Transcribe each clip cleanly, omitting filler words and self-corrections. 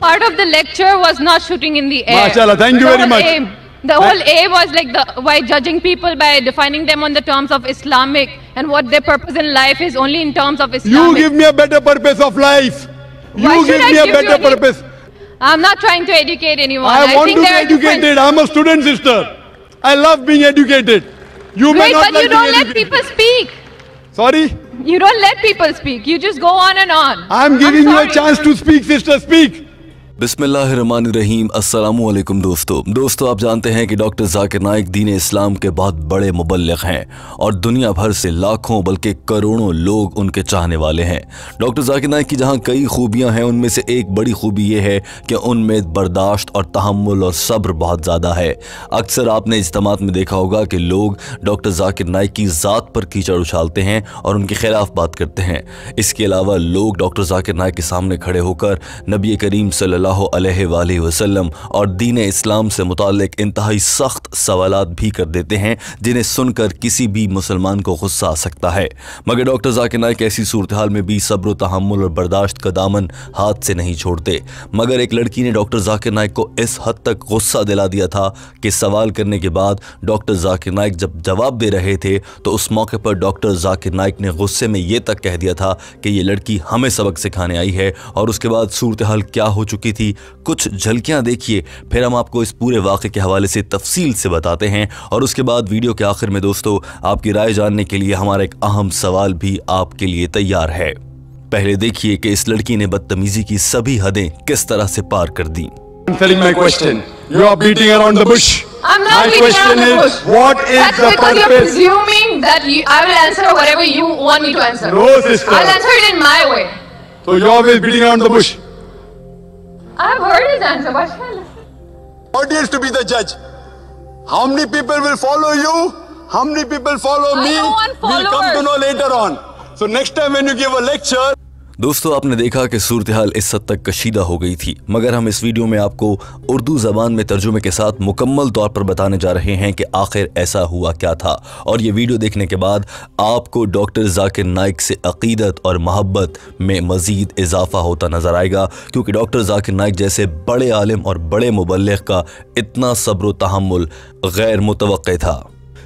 part of the lecture was not shooting in the air. MashaAllah, thank you very much. The whole aim was like by judging people by defining them on the terms of Islamic and what their purpose in life is only in terms of Islamic. You give me a better purpose of life. You give me a better purpose. I'm not trying to educate anyone. I want to be educated. I'm a student, sister. I love being educated. You may not like being educated. But you don't let people speak. Sorry? You don't let people speak. You just go on and on. I'm giving you a chance to speak, sister. Speak. बिस्मिल्लाहिर्रहमानिर्रहीम अस्सलामु अलैकुम दोस्तों आप जानते हैं कि doctor Zakir Naik दीन इस्लाम के बहुत बड़े मुबल्लिग हैं और दुनिया भर से लाखों बल्कि करोड़ों लोग उनके चाहने वाले हैं। डॉक्टर जाकिर नाइक की जहां कई खूबियां हैं उनमें से एक बड़ी खूबी ये है कि उनमें बर्दाश्त और तहम्मुल और सब्र बहुत ज़्यादा है। अक्सर आपने इज्तिमात में देखा होगा कि लोग डॉक्टर जाकिर नाइक की ज़ात पर कीचड़ उछालते हैं और उनके खिलाफ बात करते हैं। इसके अलावा लोग डॉक्टर जाकिर नाइक के सामने खड़े होकर नबी करीम सल्लल्लाहु अलैहि वसल्लम और दीन इस्लाम से मुताल्लिक इंतहाई सख्त सवालात भी कर देते हैं जिन्हें सुनकर किसी भी मुसलमान को गुस्सा आ सकता है। मगर डॉक्टर जाकिर नाइक ऐसी सूरत हाल में भी सब्र तहम्मुल और बर्दाश्त का दामन हाथ से नहीं छोड़ते। मगर एक लड़की ने डॉक्टर जाकिर नाइक को इस हद तक गुस्सा दिला दिया था कि सवाल करने के बाद डॉक्टर जाकिर नाइक जब जवाब दे रहे थे तो उस मौके पर डॉक्टर जाकिर नाइक ने गुस्से में ये तक कह दिया था कि ये लड़की हमें सबक सिखाने आई है। और उसके बाद सूरत हाल क्या हो चुकी थी कुछ झलकियां देखिए, फिर हम आपको इस पूरे वाक़े के हवाले से तफसील से बताते हैं। और उसके बाद वीडियो के आखिर में दोस्तों आपकी राय जानने के लिए हमारा एक अहम सवाल भी आपके लिए तैयार है। पहले देखिए कि इस लड़की ने बदतमीजी की सभी हदें किस तरह से पार कर दी। Answering my question. You are beating around the bush. I'm not beating around the bush. What is That's the because purpose? you're presuming that I will answer whatever you want me to answer. No, sister. I'll answer it in my way. So you're always beating around the bush. I've heard his answer. Why should I listen? Audience to be the judge. How many people will follow you? How many people follow me? I don't want followers. We'll come to know later on. So next time when you give a lecture. दोस्तों आपने देखा कि सूरत हाल इस हद तक कशीदा हो गई थी, मगर हम इस वीडियो में आपको उर्दू ज़बान में तर्जुमे के साथ मुकम्मल तौर पर बताने जा रहे हैं कि आखिर ऐसा हुआ क्या था। और ये वीडियो देखने के बाद आपको डॉक्टर जाकिर नाइक से अक़ीदत और मोहब्बत में मज़ीद इजाफा होता नज़र आएगा, क्योंकि डॉक्टर जाकिर नाइक जैसे बड़े आलिम और बड़े मुबल्लिग़ का इतना सब्र व तहम्मुल गैर मुतवक्के था।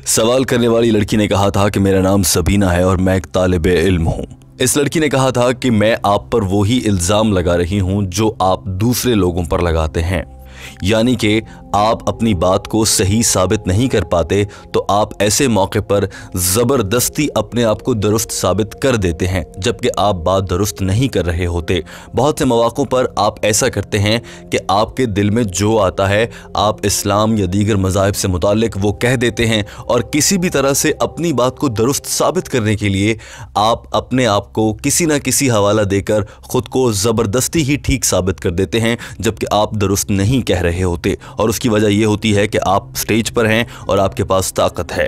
सवाल करने वाली लड़की ने कहा था कि मेरा नाम सबीना है और मैं एक तालिबे इल्म हूँ। इस लड़की ने कहा था कि मैं आप पर वही इल्ज़ाम लगा रही हूँ जो आप दूसरे लोगों पर लगाते हैं, यानी कि आप अपनी बात को सही साबित नहीं कर पाते तो आप ऐसे मौके पर ज़बरदस्ती अपने आप को दुरुस्त साबित कर देते हैं जबकि आप बात दुरुस्त नहीं कर रहे होते। बहुत से मौक़ों पर आप ऐसा करते हैं कि आपके दिल में जो आता है आप इस्लाम या दीगर मज़ाहिब से मुताल्लिक़ वो कह देते हैं और किसी भी तरह से अपनी बात को दुरुस्त साबित करने के लिए आप अपने आप को किसी न किसी हवाला देकर ख़ुद को ज़बरदस्ती ही ठीक साबित कर देते हैं जबकि आप दुरुस्त नहीं कह रहे होते। और उसकी वजह यह होती है कि आप स्टेज पर हैं और आपके पास ताकत है।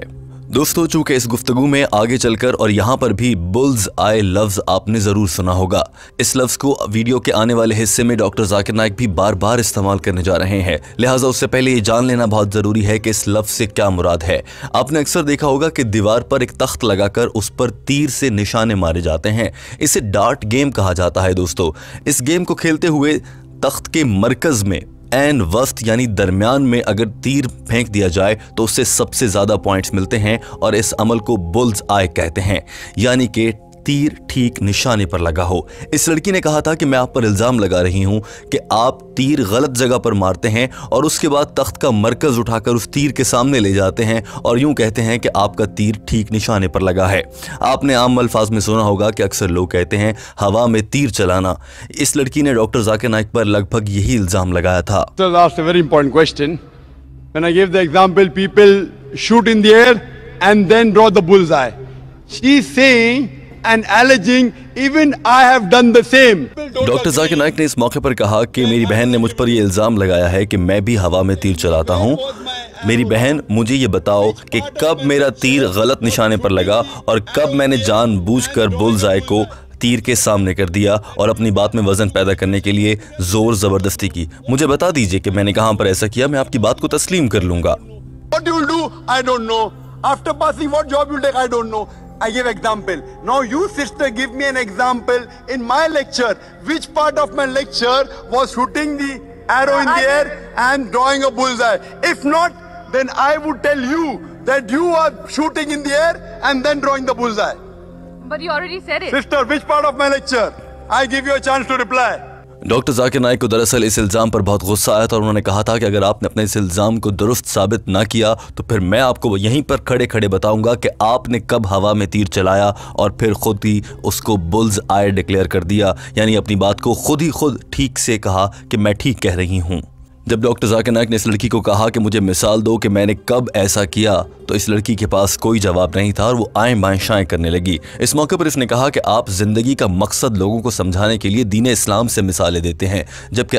दोस्तों चूंकि इस गुफ्तगू में आगे चलकर और यहाँ पर भी बुल्स आई लफ्ज़ आपने ज़रूर सुना होगा, इस लफ्ज़ को वीडियो के आने वाले हिस्से में डॉक्टर जाकिर नाइक भी बार बार इस्तेमाल करने जा रहे हैं, लिहाजा उससे पहले ये जान लेना बहुत ज़रूरी है कि इस लफ्ज़ से क्या मुराद है। आपने अक्सर देखा होगा कि दीवार पर एक तख्त लगाकर उस पर तीर से निशाने मारे जाते हैं। इसे डार्ट गेम कहा जाता है। दोस्तों इस गेम को खेलते हुए तख्त के मरकज़ में एन वस्त यानी दरमियान में अगर तीर फेंक दिया जाए तो उससे सबसे ज़्यादा पॉइंट्स मिलते हैं और इस अमल को बुल्स आई कहते हैं, यानी कि तीर ठीक निशाने पर लगा हो। इस लड़की ने कहा था कि मैं आप पर इल्ज़ाम लगा रही हूं कि आप तीर गलत जगह पर मारते हैं और उसके बाद तख्त का मरकज़ उठाकर उस तीर के सामने ले जाते हैं और यूं कहते हैं कि आपका तीर ठीक निशाने पर लगा है। आपने आम अल्फाज में सुना होगा कि अक्सर लोग कहते हैं हवा में तीर चलाना। इस लड़की ने डॉक्टर जाकिर नाइक पर लगभग यही इल्ज़ाम लगाया था। Very important question. When I give the example people shoot in the air and then draw the bulls eye, she is saying and alleging even I have done the same. Doctor Zakir Naik ने इस मौके पर कहा कि मेरी बहन ने मुझ पर यह इल्ज़ाम लगाया है कि मैं भी हवा में तीर चलाता हूँ। मेरी बहन मुझे ये बताओ कि कब मेरा तीर गलत निशाने पर लगा और कब मैंने जानबूझकर बुल्सआई को तीर के सामने कर दिया और अपनी बात में वजन पैदा करने के लिए जोर जबरदस्ती की। मुझे बता दीजिए कि मैंने कहां पर ऐसा किया, मैं आपकी बात को तस्लीम कर लूंगा। What you will do, I don't know. After passing, what job you take, I don't know. I give example. Now you sister give me an example in my lecture. Which part of my lecture was shooting the arrow in the air and drawing a bullseye? If not, then I would tell you that you are shooting in the air and then drawing the bullseye. But you already said it. Sister, which part of my lecture? I give you a chance to reply. Doctor Zakir Naik को दरअसल इस इल्ज़ाम पर बहुत गुस्सा आया था और उन्होंने कहा था कि अगर आपने अपने इस इल्ज़ाम को दुरुस्त साबित ना किया तो फिर मैं आपको यहीं पर खड़े खड़े बताऊंगा कि आपने कब हवा में तीर चलाया और फिर खुद ही उसको बुल्स आई डिक्लेयर कर दिया, यानी अपनी बात को खुद ठीक से कहा कि मैं ठीक कह रही हूँ। जब डॉक्टर जाकिर नाइक ने इस लड़की को कहा कि मुझे मिसाल दो कि मैंने कब ऐसा किया, तो इस लड़की के पास कोई जवाब नहीं था और वो आएं बाएं शाएं करने लगी। इस मौके पर इसने कहा कि आप जिंदगी का मकसद लोगों को समझाने के लिए दीन इस्लाम से मिसालें देते हैं, जबकि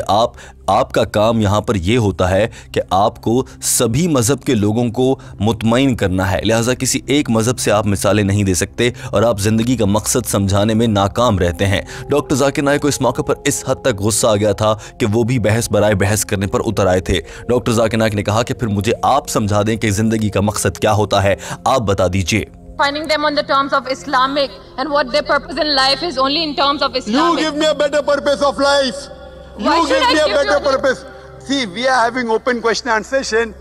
आपका काम यहाँ पर यह होता है कि आपको सभी मजहब के लोगों को मुतमईन करना है, लिहाजा किसी एक मजहब से आप मिसालें नहीं दे सकते और आप जिंदगी का मकसद समझाने में नाकाम रहते हैं। डॉक्टर जाकिर नाइक को इस मौके पर इस हद तक गुस्सा आ गया था कि वो भी बहस बराए बहस करने पर उतर आए थे। डॉक्टर जाकिर नाइक ने कहा कि फिर मुझे आप समझा दें कि जिंदगी का मकसद क्या होता है, आप बता दीजिए। Finding them on the terms of Islamic and what their purpose in life is only in terms of Islamic. You give me a better purpose of life. Why You should give I me a give better you- purpose. See, we are having open question and session.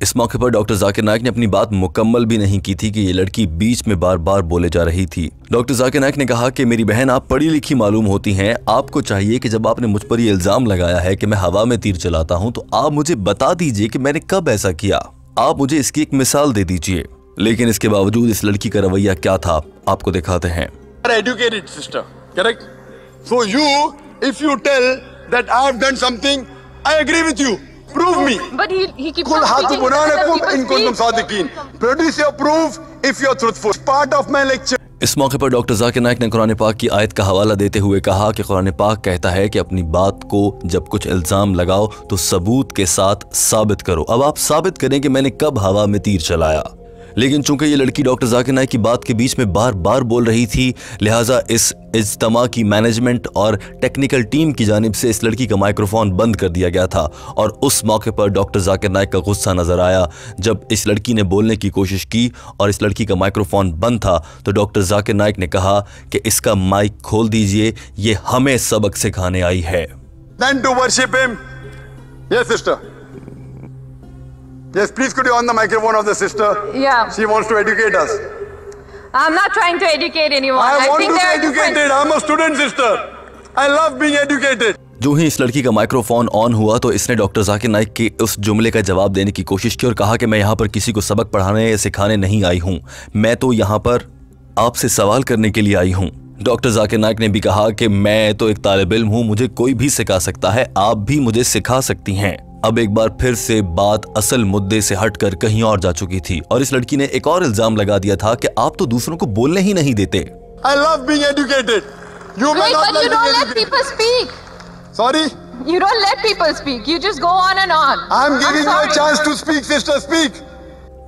इस मौके पर doctor Zakir Naik ने अपनी बात मुकम्मल भी नहीं की थी कि ये लड़की बीच में बार बार बोले जा रही थी। डॉक्टर जाकिर नाइक ने कहा कि मेरी बहन, आप पढ़ी लिखी मालूम होती हैं, आपको चाहिए कि जब आपने मुझ पर ये इल्जाम लगाया है कि मैं हवा में तीर चलाता हूं, तो आप मुझे बता दीजिए कि मैंने कब ऐसा किया। आप मुझे इसकी एक मिसाल दे दीजिए। लेकिन इसके बावजूद इस लड़की का रवैया क्या था, आपको दिखाते हैं। Educated sister, correct? So you, if you tell that I have done something, I agree with you. Prove me. But he keeps Kul on hatu speaking. burhanakum Other in people kuntum speak. sadiqin. Produce your proof if you're truthful. Part of my lecture. इस मौके पर doctor Zakir Naik ने कुरान पाक की आयत का हवाला देते हुए कहा कि कुरान पाक कहता है कि अपनी बात को जब कुछ इल्जाम लगाओ तो सबूत के साथ साबित करो। अब आप साबित करें कि मैंने कब हवा में तीर चलाया। लेकिन चूंकि ये लड़की डॉक्टर जाकिर नाइक की बात के बीच में बार बार बोल रही थी, लिहाजा इस इज्तिमा की मैनेजमेंट और टेक्निकल टीम की जानिब से इस लड़की का माइक्रोफोन बंद कर दिया गया था। और उस मौके पर डॉक्टर जाकिर नाइक का गुस्सा नजर आया जब इस लड़की ने बोलने की कोशिश की और इस लड़की का माइक्रोफोन बंद था, तो डॉक्टर जाकिर नाइक ने कहा कि इसका माइक खोल दीजिए, ये हमें सबक सिखाने आई है। Then to worship him. Yes, sister. Yes, please could you on the microphone of the sister? Yeah. She wants to educate us. I'm not trying to educate anyone. I want think to be there are different- educated. I'm a student, sister. I love being educated. जो ही इस लड़की का microphone on हुआ तो इसने doctor Zakir Naik के उस जुमले का जवाब देने की कोशिश की और कहा कि मैं यहाँ पर किसी को सबक पढ़ाने या सिखाने नहीं आई हूँ, मैं तो यहाँ पर आपसे सवाल करने के लिए आई हूँ। डॉक्टर जाकिर नाइक ने भी कहा कि मैं तो एक तालिब इल्म हूँ, मुझे कोई भी सिखा सकता है, आप भी मुझे सिखा सकती हैं। अब एक बार फिर से बात असल मुद्दे से हटकर कहीं और जा चुकी थी और इस लड़की ने एक और इल्जाम लगा दिया था कि आप तो दूसरों को बोलने ही नहीं देते। I love being educated. You may Wait, not but like you being don't let educated. people speak. Sorry? You don't let people speak. You just go on and on. I'm giving you a sorry. chance to speak, sister. Speak.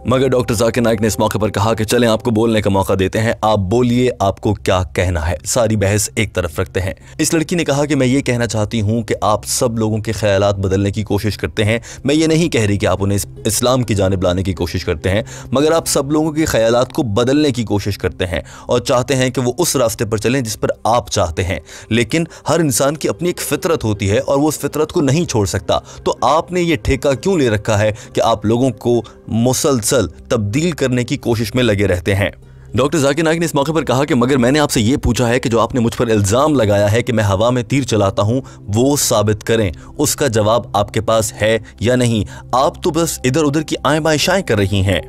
मगर doctor Zakir Naik ने इस मौके पर कहा कि चलें आपको बोलने का मौका देते हैं, आप बोलिए, आपको क्या कहना है। सारी बहस एक तरफ रखते हैं। इस लड़की ने कहा कि मैं ये कहना चाहती हूँ कि आप सब लोगों के ख्यालात बदलने की कोशिश करते हैं। मैं ये नहीं कह रही कि आप उन्हें इस्लाम की जानिब लाने की कोशिश करते हैं, मगर आप सब लोगों के ख्यालात को बदलने की कोशिश करते हैं और चाहते हैं कि वो उस रास्ते पर चलें जिस पर आप चाहते हैं। लेकिन हर इंसान की अपनी एक फितरत होती है और वो उस फितरत को नहीं छोड़ सकता। तो आपने ये ठेका क्यों ले रखा है कि आप लोगों को मुसलसल तब्दील करने की कोशिश में लगे रहते हैं। डॉक्टर जाकिर नाइक ने इस मौके पर कहा कि मगर मैंने आपसे ये पूछा है कि जो आपने मुझ पर इल्जाम लगाया है कि मैं हवा में तीर चलाता हूं, वो साबित करें। उसका जवाब आपके पास है या नहीं? आप तो बस इधर उधर की आएं बाएं शाएं कर रही हैं।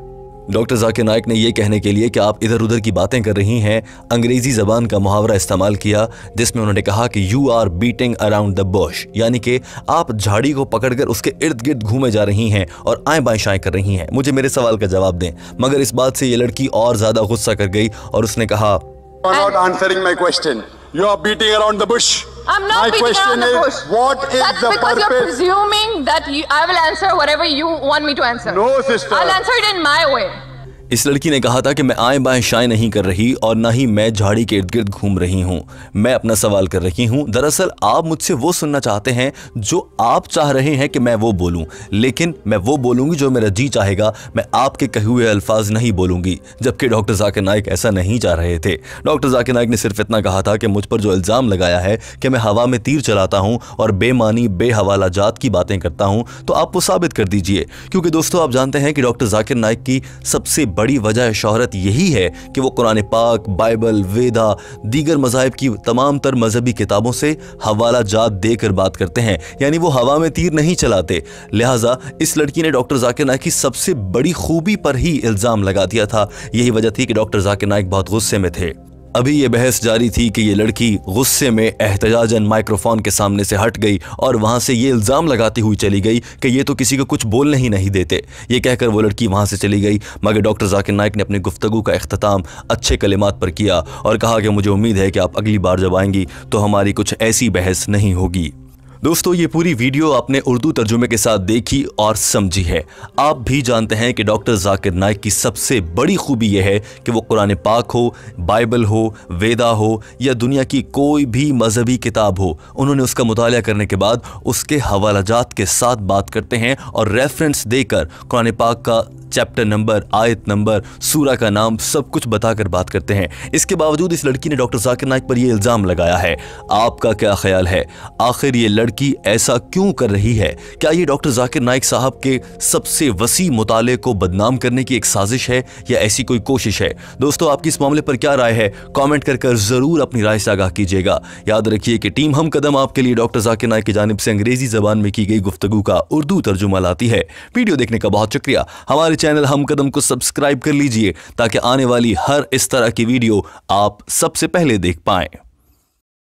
डॉक्टर जाकिर नाइक ने यह कहने के लिए कि आप इधर उधर की बातें कर रही हैं, अंग्रेजी जबान का मुहावरा इस्तेमाल किया जिसमें उन्होंने कहा कि you are beating around the bush, यानी कि आप झाड़ी को पकड़कर उसके इर्द गिर्द घूमे जा रही हैं और आएं बाएं शाएं कर रही हैं। मुझे मेरे सवाल का जवाब दें। मगर इस बात से ये लड़की और ज्यादा गुस्सा कर गई और उसने कहा, You are not answering my question. You are beating around the bush. I'm not My beating question around the is, bush. what is That's the because you're purpose? presuming that I will answer whatever you want me to answer. No, sister. I'll answer it in my way. इस लड़की ने कहा था कि मैं आए बाएं शाएं नहीं कर रही और ना ही मैं झाड़ी के इर्द गिर्द घूम रही हूं, मैं अपना सवाल कर रही हूं। दरअसल आप मुझसे वो सुनना चाहते हैं जो आप चाह रहे हैं कि मैं वो बोलूं, लेकिन मैं वो बोलूंगी जो मेरा जी चाहेगा, मैं आपके कहे हुए अल्फाज नहीं बोलूंगी। जबकि डॉक्टर जाकिर नाइक ऐसा नहीं चाह रहे थे। डॉक्टर जाकिर नाइक ने सिर्फ इतना कहा था कि मुझ पर जो इल्जाम लगाया है कि मैं हवा में तीर चलाता हूं और बेमानी बेहवाला जात की बातें करता हूं, तो आप वो साबित कर दीजिए। क्योंकि दोस्तों आप जानते हैं कि डॉक्टर जाकिर नाइक की सबसे बड़ी वजह शोहरत यही है कि वो कुरान पाक, बाइबल, वेदा, दीगर मज़ाहिब की तमाम तर मजहबी किताबों से हवाला जात देकर बात करते हैं, यानी वो हवा में तीर नहीं चलाते। लिहाजा इस लड़की ने डॉक्टर जाकिर नाइक की सबसे बड़ी खूबी पर ही इल्जाम लगा दिया था। यही वजह थी कि डॉक्टर जाकिर नाइक बहुत गुस्से में थे। अभी ये बहस जारी थी कि ये लड़की गुस्से में एहतजाजन माइक्रोफोन के सामने से हट गई और वहां से ये इल्ज़ाम लगाती हुई चली गई कि ये तो किसी को कुछ बोलने ही नहीं देते। ये कहकर वो लड़की वहां से चली गई, मगर डॉक्टर जाकिर नाइक ने अपनी गुफ्तगू का इख्तिताम अच्छे कलिमात पर किया और कहा कि मुझे उम्मीद है कि आप अगली बार जब आएंगी तो हमारी कुछ ऐसी बहस नहीं होगी। दोस्तों ये पूरी वीडियो आपने उर्दू तर्जुमे के साथ देखी और समझी है। आप भी जानते हैं कि डॉक्टर जाकिर नाइक की सबसे बड़ी खूबी यह है कि वो कुरान पाक हो, बाइबल हो, वेदा हो या दुनिया की कोई भी मजहबी किताब हो, उन्होंने उसका मुताला करने के बाद उसके हवालाजात के साथ बात करते हैं और रेफरेंस देकर कुरान पाक का चैप्टर नंबर, आयत नंबर, सूरा का नाम सब कुछ बताकर बात करते हैं। इसके बावजूद इस लड़की ने डॉक्टर जाकिर नाइक पर यह इल्ज़ाम लगाया है। आपका क्या ख्याल है, आखिर ये लड़की ऐसा क्यों कर रही है? क्या ये डॉक्टर जाकिर नाइक साहब के सबसे वसी मुताले को बदनाम करने की एक साजिश है या ऐसी कोई कोशिश है? दोस्तों आपकी इस मामले पर क्या राय है? कॉमेंट कर जरूर अपनी राय से आगाह कीजिएगा। याद रखिए कि टीम हम कदम आपके लिए डॉक्टर जाकिर नाइक की जानिब से अंग्रेजी जबान में की गई गुफ्तगू का उर्दू तर्जुमा लाती है। वीडियो देखने का बहुत शुक्रिया। हमारे चैनल हम कदम को सब्सक्राइब कर लीजिए ताकि आने वाली हर इस तरह की वीडियो आप सबसे पहले देख पाएं।